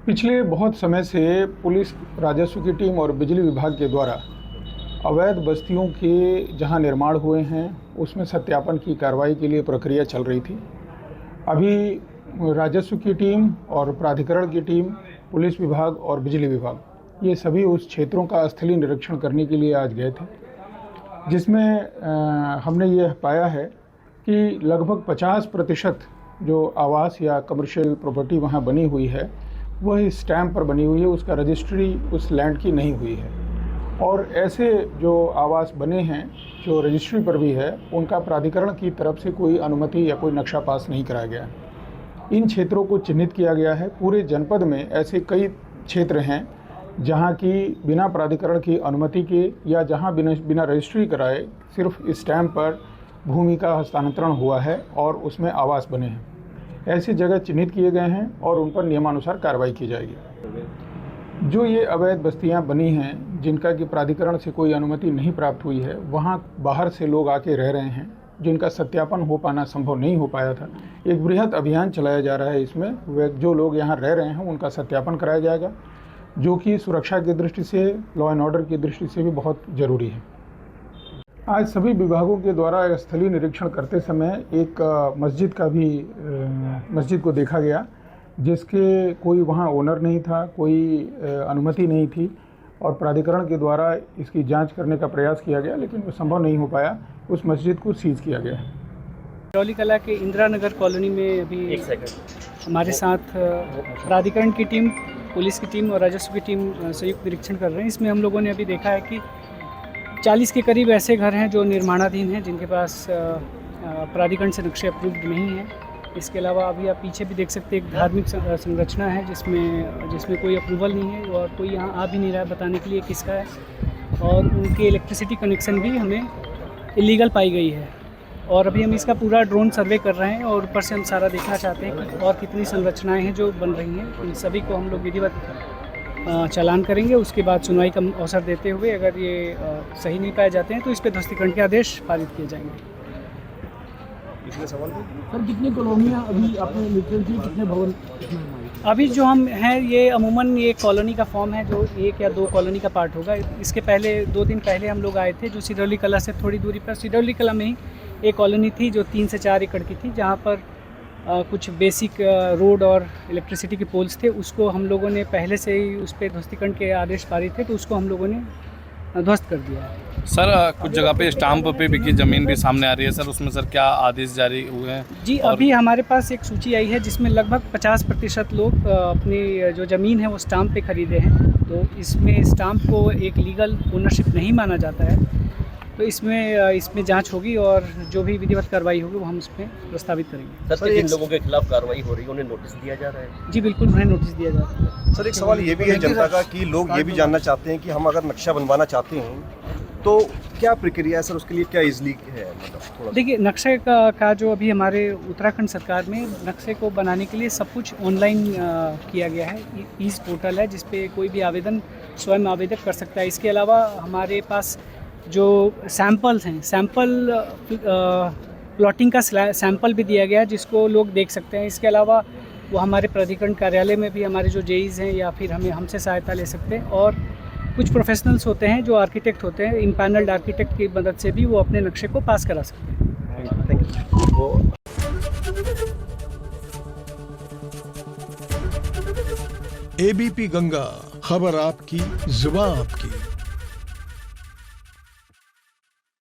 पिछले बहुत समय से पुलिस, राजस्व की टीम और बिजली विभाग के द्वारा अवैध बस्तियों के जहां निर्माण हुए हैं उसमें सत्यापन की कार्रवाई के लिए प्रक्रिया चल रही थी। अभी राजस्व की टीम और प्राधिकरण की टीम, पुलिस विभाग और बिजली विभाग ये सभी उस क्षेत्रों का स्थलीय निरीक्षण करने के लिए आज गए थे, जिसमें हमने ये पाया है कि लगभग 50% जो आवास या कमर्शियल प्रॉपर्टी वहाँ बनी हुई है वह स्टैम्प पर बनी हुई है, उसका रजिस्ट्री उस लैंड की नहीं हुई है। और ऐसे जो आवास बने हैं जो रजिस्ट्री पर भी है उनका प्राधिकरण की तरफ से कोई अनुमति या कोई नक्शा पास नहीं कराया गया है। इन क्षेत्रों को चिन्हित किया गया है। पूरे जनपद में ऐसे कई क्षेत्र हैं जहां की बिना प्राधिकरण की अनुमति के या जहां बिना रजिस्ट्री कराए सिर्फ स्टैम्प पर भूमि का हस्तांतरण हुआ है और उसमें आवास बने हैं। ऐसी जगह चिन्हित किए गए हैं और उन पर नियमानुसार कार्रवाई की जाएगी। जो ये अवैध बस्तियां बनी हैं जिनका कि प्राधिकरण से कोई अनुमति नहीं प्राप्त हुई है, वहां बाहर से लोग आके रह रहे हैं जिनका सत्यापन हो पाना संभव नहीं हो पाया था। एक बृहद अभियान चलाया जा रहा है। इसमें जो लोग यहाँ रह रहे हैं उनका सत्यापन कराया जाएगा, जो कि सुरक्षा की दृष्टि से, लॉ एंड ऑर्डर की दृष्टि से भी बहुत ज़रूरी है। आज सभी विभागों के द्वारा स्थलीय निरीक्षण करते समय एक मस्जिद को देखा गया जिसके कोई वहाँ ओनर नहीं था, कोई अनुमति नहीं थी और प्राधिकरण के द्वारा इसकी जांच करने का प्रयास किया गया, लेकिन वो संभव नहीं हो पाया। उस मस्जिद को सीज किया गया। सिरौली कला के इंदिरा नगर कॉलोनी में अभी हमारे साथ प्राधिकरण की टीम, पुलिस की टीम और राजस्व की टीम संयुक्त निरीक्षण कर रहे हैं। इसमें हम लोगों ने अभी देखा है कि 40 के करीब ऐसे घर हैं जो निर्माणाधीन हैं, जिनके पास प्राधिकरण से नक्शे अप्रूव्ड नहीं है। इसके अलावा अभी आप पीछे भी देख सकते हैं एक धार्मिक संरचना है जिसमें कोई अप्रूवल नहीं है और कोई यहाँ आ भी नहीं रहा है बताने के लिए किसका है, और उनके इलेक्ट्रिसिटी कनेक्शन भी हमें इलीगल पाई गई है। और अभी हम इसका पूरा ड्रोन सर्वे कर रहे हैं और ऊपर से हम सारा देखना चाहते हैं कि और कितनी संरचनाएँ हैं जो बन रही हैं। इन सभी को हम लोग विधिवत चालान करेंगे। उसके बाद सुनवाई का अवसर देते हुए अगर ये सही नहीं पाए जाते हैं तो इस पर ध्वस्तीकरण के आदेश पारित किए जाएंगे। सवाल सर, कितनी कॉलोनियाँ अभी आपने निरीक्षण की, कितने भवन? अभी जो हम हैं ये अमूमन ये कॉलोनी का फॉर्म है जो 1 या 2 कॉलोनी का पार्ट होगा। इसके पहले 2 दिन पहले हम लोग आए थे जो सिरौली कला से थोड़ी दूरी पर, सिरौली कला में ही एक कॉलोनी थी जो 3 से 4 एकड़ की थी, जहाँ पर कुछ बेसिक रोड और इलेक्ट्रिसिटी के पोल्स थे। उसको हम लोगों ने पहले से ही उस पर ध्वस्तीकरण के आदेश पारित थे तो उसको हम लोगों ने ध्वस्त कर दिया है। सर, कुछ जगह पे स्टाम्प पे बिकी ज़मीन भी सामने आ रही है सर, उसमें सर क्या आदेश जारी हुए हैं? जी, अभी हमारे पास एक सूची आई है जिसमें लगभग 50% लोग अपनी जो ज़मीन है वो स्टाम्प पे खरीदे हैं। तो इसमें स्टाम्प को एक लीगल ओनरशिप नहीं माना जाता है, तो इसमें जांच होगी और जो भी विधिवत कार्रवाई होगी वो हम इसमें प्रस्तावित करेंगे। सर, जिन लोगों के खिलाफ कार्रवाई हो रही है उन्हें नोटिस दिया जा रहा है? जी बिल्कुल, उन्हें नोटिस दिया जा रहा है। सर, एक सवाल ये भी है जनता का कि लोग ये भी जानना चाहते हैं कि हम अगर नक्शा बनवाना चाहते हैं तो क्या प्रक्रिया है सर, उसके लिए क्या इजली है? मतलब थोड़ा देखिए, नक्शे का जो अभी हमारे उत्तराखंड सरकार में नक्शे को बनाने के लिए सब कुछ ऑनलाइन किया गया है। ईज पोर्टल है जिसपे कोई भी आवेदन स्वयं आवेदक कर सकता है। इसके अलावा हमारे पास जो सैंपल्स हैं, प्लॉटिंग का सैंपल भी दिया गया है जिसको लोग देख सकते हैं। इसके अलावा वो हमारे प्राधिकरण कार्यालय में भी हमारे जो जेईज हैं या फिर हमसे सहायता ले सकते हैं, और कुछ प्रोफेशनल्स होते हैं जो आर्किटेक्ट होते हैं, इम्पैनल्ड आर्किटेक्ट की मदद से भी वो अपने नक्शे को पास करा सकते हैं। Thank you. एबीपी गंगा, खबर आपकी, जुबान आपकी।